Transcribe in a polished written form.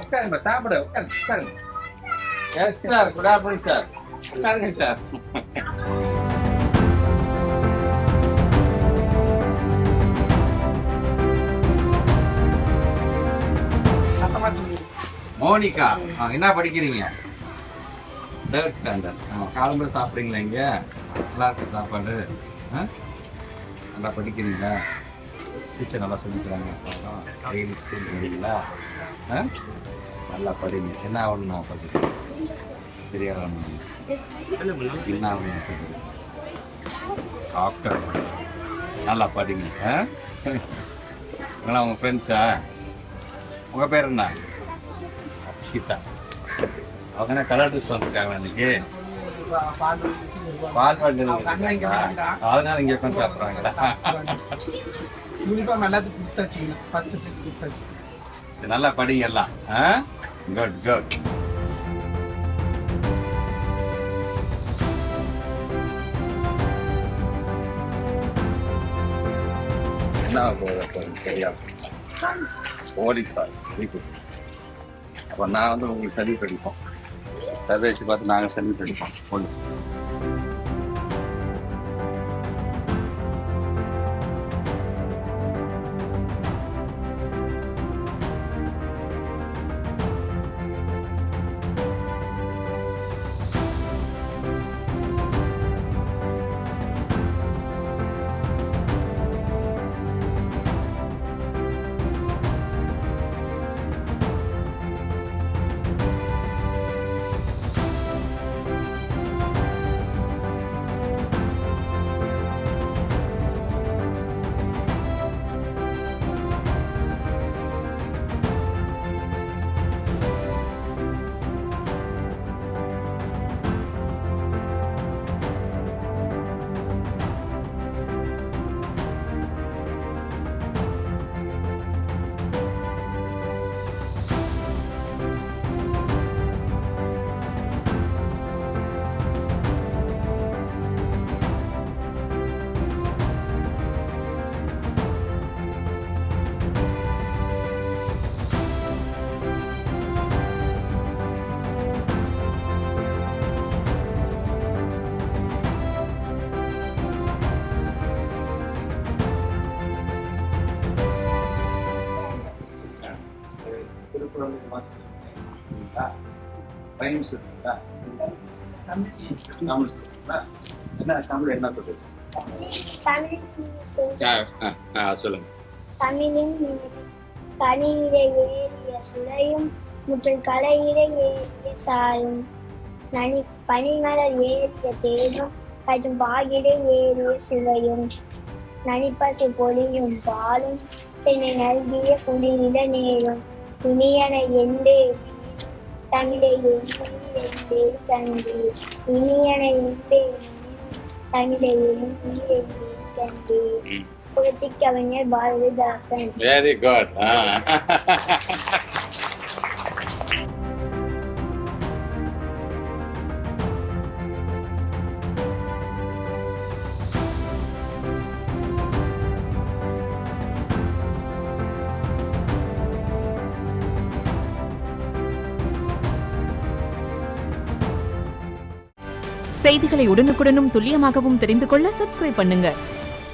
உட்காருங்க சாப்பிடு உட்காருங்க. Yes sir, good afternoon sir. உட்காருங்க சார். மோனிகா, என்ன படிக்கிறீங்க? 3rd standard. காலம்பரம் சாப்பிட்றீங்களா? இங்கே நல்லா இருக்கு சாப்பாடு. நல்லா படிக்கிறீங்களா? டீச்சர் நல்லா சொல்லிக்கிறாங்க. டெய்லி ஸ்கூல் படிக்கிறீங்களா? நல்லா படிங்க. என்ன ஆகணும்னு நான் சொல்கிறேன் தெரியாது. என்ன ஆகணும்னு சொல்கிறேன் டாக்டர். நல்லா படிங்க. இதெல்லாம் உங்கள் ஃப்ரெண்ட்ஸா? உங்கள் பேர் என்ன? அக்ஷிதா. அவங்க என்ன கலர் ட்ரெஸ் வந்துருக்காங்க இன்னைக்கு? பால் வண்டி அதனால இங்கே உட்காந்து சாப்பிட்றாங்களா? நல்லா படிங்க எல்லாம். Good good. என்ன போகுது தெரியாது. போலீஸ் சார் அப்போ நான் வந்து உங்களுக்கு சர்வீஸ் படிப்போம். சர்வீஸ் பார்த்து நாங்கள் சர்வீஸ் படிப்போம். ஒன்று சொல்லுங்க. தமிழின் கனியிட ஏறிய சுளையும் முற்றில் கலையிட ஏறிய சாயும் பனிமலர் ஏறிய தேனும் மற்றும் பாகிட ஏறிய சுவையும் நனிப்பசு பொழியும் பாலும் தென்னை நல்கிய குளிரிட நேரும் இனியன எண்டே தமிழை எண்டே தந்தி இனியன எண்டே தமிழை எண்டே தந்தி. புரட்சி கவிஞர் பாரதிதாசன். Very good. செய்திகளை உடனுக்குடனும் துல்லியமாகவும் தெரிந்து கொள்ள சப்ஸ்கிரைப் பண்ணுங்க.